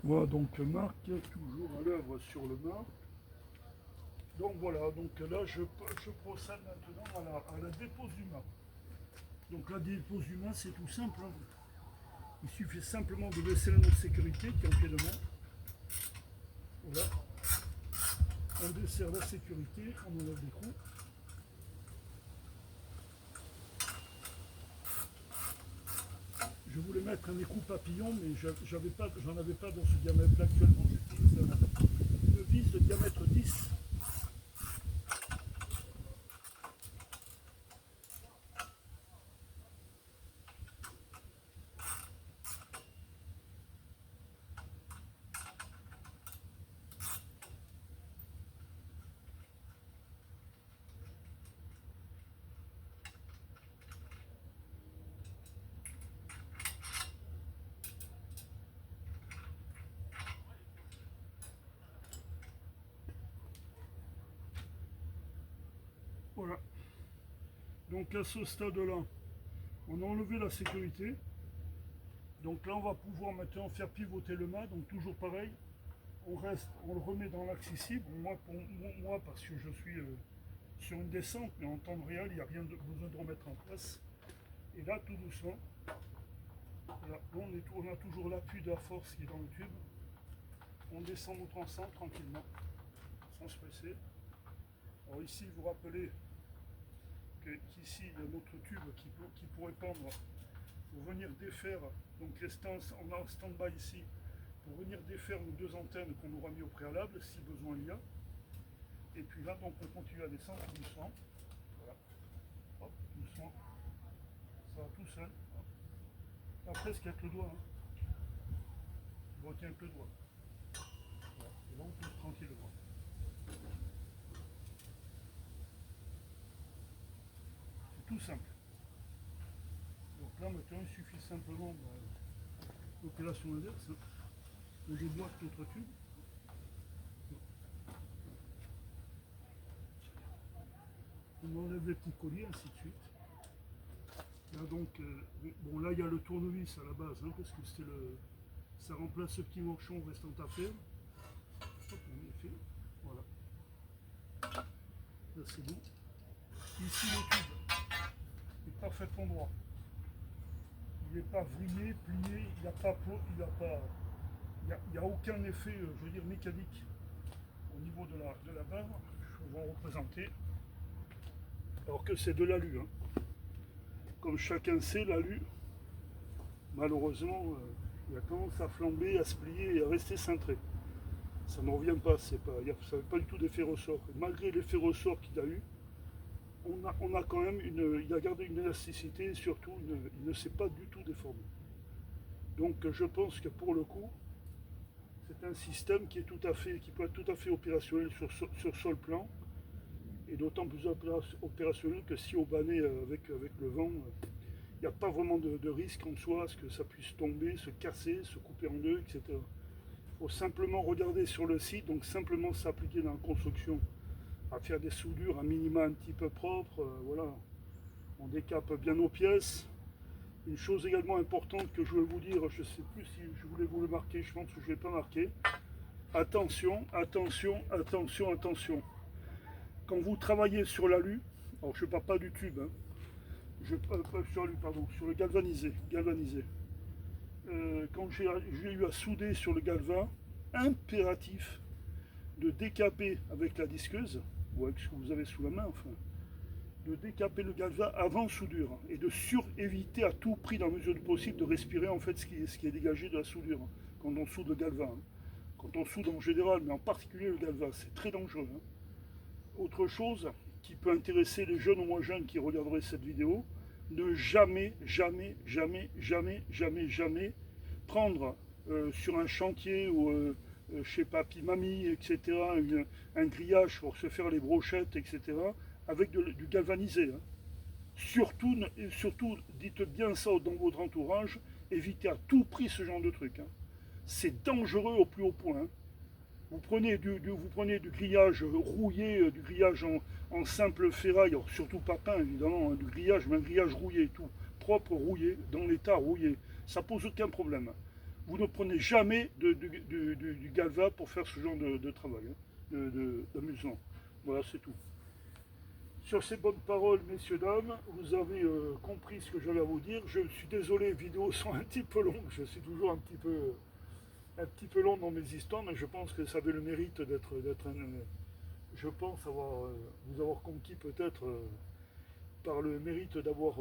Voilà, donc Marc, toujours à l'œuvre sur le mât. Donc voilà, donc là je procède maintenant à la dépose du mât. Donc la dépose du mât, c'est tout simple, hein. Il suffit simplement de baisser la note de sécurité qui est en pied de main. Voilà, on desserre la sécurité, on enlève les trous. Je voulais mettre un écrou papillon, mais j'en avais pas dans ce diamètre-là actuellement. J'utilise une vis de diamètre 10. Voilà. Donc à ce stade-là, on a enlevé la sécurité. Donc là, on va pouvoir maintenant faire pivoter le mât. Donc toujours pareil, on le remet dans l'accessible. Moi, parce que je suis sur une descente, mais en temps réel, il n'y a rien de besoin de remettre en place. Et là, tout doucement, voilà, on a toujours l'appui de la force qui est dans le tube. On descend notre ensemble tranquillement, sans se presser. Alors ici, vous rappelez qu'ici, il y a notre tube qui pourrait pendre pour venir défaire, donc on a un stand-by ici, pour venir défaire nos deux antennes qu'on aura mis au préalable, si besoin il y a. Et puis là, donc on continue à descendre doucement. Voilà. Hop, doucement. Ça va tout seul. Là, presque avec le doigt. Hein. On retient avec le doigt. Voilà. Et là, on pousse tranquillement. C'est tout simple. Donc là, maintenant, il suffit simplement l'opération inverse. Hein. On déboîte notre tube. On enlève les petits colliers, ainsi de suite. Là, donc, bon, là, il y a le tournevis à la base, hein, parce que ça remplace ce petit morchon restant à faire. Hop, on est fait. Voilà. Là, c'est bon. Ici, le tube est parfaitement droit. Il n'est pas vrillé, plié, il n'y a pas il n'y a aucun effet, je veux dire, mécanique au niveau de la barre. Je vais vous représenter. Alors que c'est de l'alu. Hein. Comme chacun sait, l'alu, malheureusement, il a tendance à flamber, à se plier et à rester cintré. Ça ne revient pas, ça n'a pas du tout d'effet ressort. Et malgré l'effet ressort qu'il a eu, on a quand même il a gardé une élasticité et surtout il ne s'est pas du tout déformé. Donc je pense que pour le coup, c'est un système qui peut être tout à fait opérationnel sur sol plan et d'autant plus opérationnel que si au banné avec le vent, il n'y a pas vraiment de risque en soi à ce que ça puisse tomber, se casser, se couper en deux, etc. Il faut simplement regarder sur le site, donc simplement s'appliquer dans la construction à faire des soudures à minima un petit peu propres, voilà. On décape bien nos pièces. Une chose également importante que je veux vous dire, je ne sais plus si je voulais vous le marquer, je pense que je ne vais pas marquer. Attention, attention, attention, attention. Quand vous travaillez sur l'alu, alors je ne parle pas du tube, hein, sur l'alu, pardon, sur le galvanisé. Quand j'ai eu à souder sur le galvin, impératif de décaper avec la disqueuse, ou avec ce que vous avez sous la main, enfin, de décaper le galvin avant soudure et de éviter à tout prix, dans la mesure du possible, de respirer en fait ce qui est dégagé de la soudure quand on soude le galvin. Quand on soude en général, mais en particulier le galvin, c'est très dangereux. Hein. Autre chose qui peut intéresser les jeunes ou moins jeunes qui regarderaient cette vidéo, ne jamais, jamais, jamais, jamais, jamais, jamais prendre sur un chantier ou chez papy, mamie, etc., un grillage pour se faire les brochettes, etc., avec du galvanisé. Hein. Surtout, dites bien ça dans votre entourage, évitez à tout prix ce genre de truc. Hein. C'est dangereux au plus haut point. Hein. Vous prenez du grillage rouillé, du grillage en simple ferraille, alors surtout pas peint évidemment, hein, du grillage, mais un grillage rouillé, tout propre rouillé, dans l'état rouillé. Ça pose aucun problème. Vous ne prenez jamais du galva pour faire ce genre de travail, hein, d'amusement. Voilà, c'est tout. Sur ces bonnes paroles, messieurs, dames, vous avez compris ce que j'avais à vous dire. Je suis désolé, les vidéos sont un petit peu longues. Je suis toujours un petit peu long dans mes histoires, mais je pense que ça avait le mérite d'être un. Je pense vous avoir conquis peut-être par le mérite d'avoir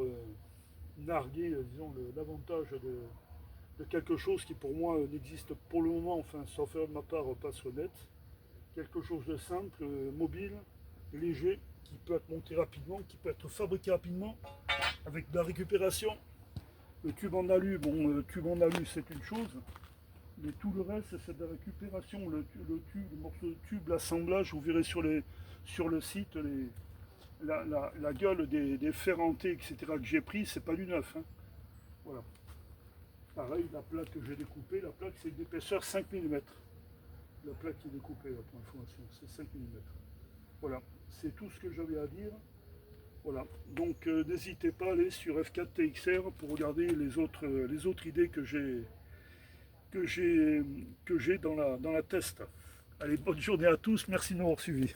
nargué, disons, l'avantage de quelque chose qui pour moi n'existe pour le moment, enfin, sans faire de ma part pas honnête. Quelque chose de simple, mobile, léger, qui peut être monté rapidement, qui peut être fabriqué rapidement, avec de la récupération. Le tube en alu, bon, le tube en alu c'est une chose, mais tout le reste c'est de la récupération. Le morceau de tube, l'assemblage, vous verrez sur le site la gueule des ferrentés, etc. que j'ai pris, c'est pas du neuf. Hein. Voilà. Pareil, la plaque que j'ai découpée, la plaque c'est d'épaisseur 5 mm. La plaque qui est découpée, là, pour information, c'est 5 mm. Voilà, c'est tout ce que j'avais à dire. Voilà, donc n'hésitez pas à aller sur F4TXR pour regarder les autres idées que j'ai dans la test. Allez, bonne journée à tous, merci de m'avoir suivi.